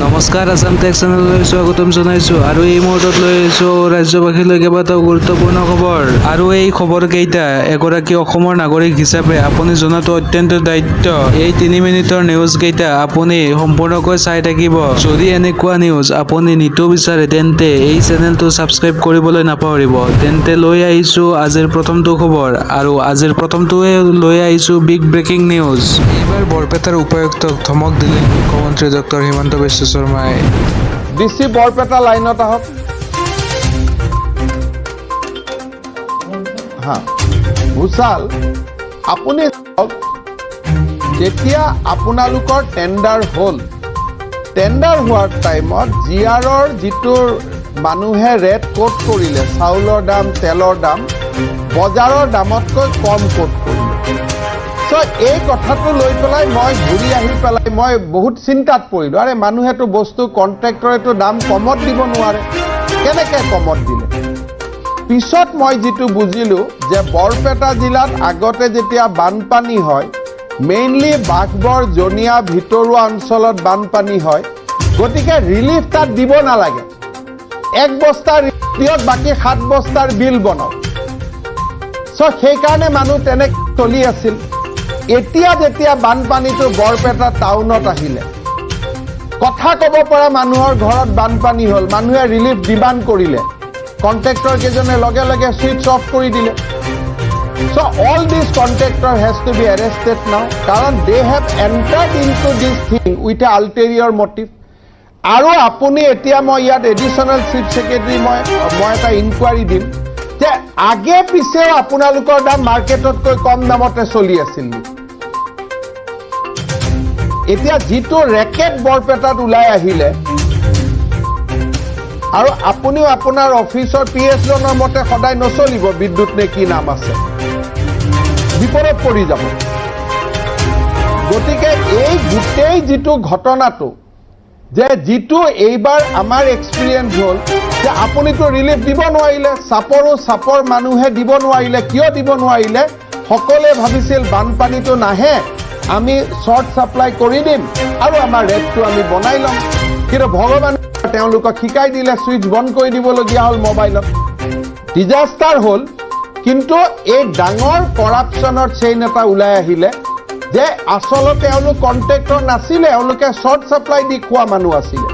নমস্কাৰ আসাম টেক চেনেললৈ স্বাগতম জনাইছো আৰু এই মুহূৰ্তত লৈ আহিছো ৰাজ্যবাসীলৈ কেইবাটাও গুৰুত্বপূৰ্ণ খবৰ আৰু এই খবৰ কেইটা এগৰাকী অসমৰ নাগৰিক হিচাপে আপুনি জনাটো অত্যন্ত দায়িত্ব। এই 3 মিনিটৰ নিউজ কেইটা আপুনি সম্পূৰ্ণকৈ চাই থাকিব। যদি এনেকুৱা নিউজ আপুনি নিতো বিচাৰে তেন্তে এই চেনেলটো সাবস্ক্ৰাইব কৰিবলৈ নাপাহৰিব। তেন্তে লৈ আহিছো আজিৰ প্ৰথমটো খবৰ আৰু আজিৰ প্ৰথমটোৱে লৈ আহিছো বিগ ব্ৰেকিং নিউজ। এইবাৰ বৰপেটাৰ উপায়ুক্তক ধমক দিলে মুখ্যমন্ত্ৰী ডক্টৰ হিমন্ত বিশ্ব শৰ্মাই। ডিসি বৰপেটা লাইনত আহক। ভূষাল আপুনি যেতিয়া আপোনালোকৰ টেন্ডাৰ হ'ল, টেন্ডাৰ হোৱাৰ টাইমত জিআৰৰ যিটো মানুহে ৰেট কোট কৰিলে, চাউলৰ দাম তেলৰ দাম বজাৰৰ দামতকৈ কম কোট কৰিলে। এই কথাটো লৈ পেলাই মই ঘূৰি আহি পেলাই মই বহুত চিন্তাত পৰিলোঁ। আৰে মানুহেতো বস্তু কণ্ট্ৰেক্টৰেতো দাম কমত দিব নোৱাৰে, কেনেকৈ কমত দিলে? পিছত মই যিটো বুজিলোঁ যে বৰপেটা জিলাত আগতে যেতিয়া বানপানী হয়, মেইনলি বাঘবৰ জনিয়া ভিতৰুৱা অঞ্চলত বানপানী হয়, গতিকে ৰিলিফ তাত দিব নালাগে। 1 বস্তা দিয়ক, বাকী 7 বস্তাৰ বিল বনাওক। সেইকাৰণে মানুহ তেনেকৈ চলি আছিল। এতিয়া যেতিয়া বানপানীটো বৰপেটা টাউনত আহিলে, কথা ক'ব পৰা মানুহৰ ঘৰত বানপানী হ'ল, মানুহে ৰিলিফ ডিমাণ্ড কৰিলে, কণ্ট্ৰেক্টৰ কেইজনে লগে লগে সুইচ অফ কৰি দিলে। All this contractor has to be arrested now, কাৰণ they have entered into this thing with a ulterior motive. আৰু আপুনি এতিয়া মই ইয়াত এডিশ্যনেল চিফ ছেক্ৰেটাৰী মই এটা ইনকুৱাৰী দিম যে আগে পিছেও আপোনালোকৰ দাম মাৰ্কেটতকৈ কম দামতে চলি আছিল। এতিয়া যিটো ৰেকেট বৰপেটাত ওলাই আহিলে, আৰু আপুনিও আপোনাৰ অফিচৰ PS জনৰ মতে সদায় নচলিব, বিদ্যুৎ নে কি নাম আছে, বিপদত পৰি যাব। গতিকে এই গোটেই যিটো ঘটনাটো, যে যিটো এইবাৰ আমাৰ এক্সপিৰিয়েঞ্চ হ'ল যে আপুনিতো ৰিলিফ দিব নোৱাৰিলে, চাপৰ মানুহে দিব নোৱাৰিলে। কিয় দিব নোৱাৰিলে? সকলোৱে ভাবিছিল বানপানীটো নাহে, আমি শ্বৰ্ট ছাপ্লাই কৰি দিম আৰু আমাৰ ৰেটটো আমি বনাই ল'ম। কিন্তু ভগৱানে তেওঁলোকক শিকাই দিলে, ছুইচ বন্ধ কৰি দিবলগীয়া হ'ল মোবাইলত। ডিজাষ্টাৰ হ'ল। কিন্তু এই ডাঙৰ কৰাপশ্যনৰ চেইন এটা ওলাই আহিলে যে আচলতে এওঁলোক কণ্ট্ৰেক্টৰ নাছিলে, এওঁলোকে শ্বৰ্ট ছাপ্লাই দি খোৱা মানুহ আছিলে।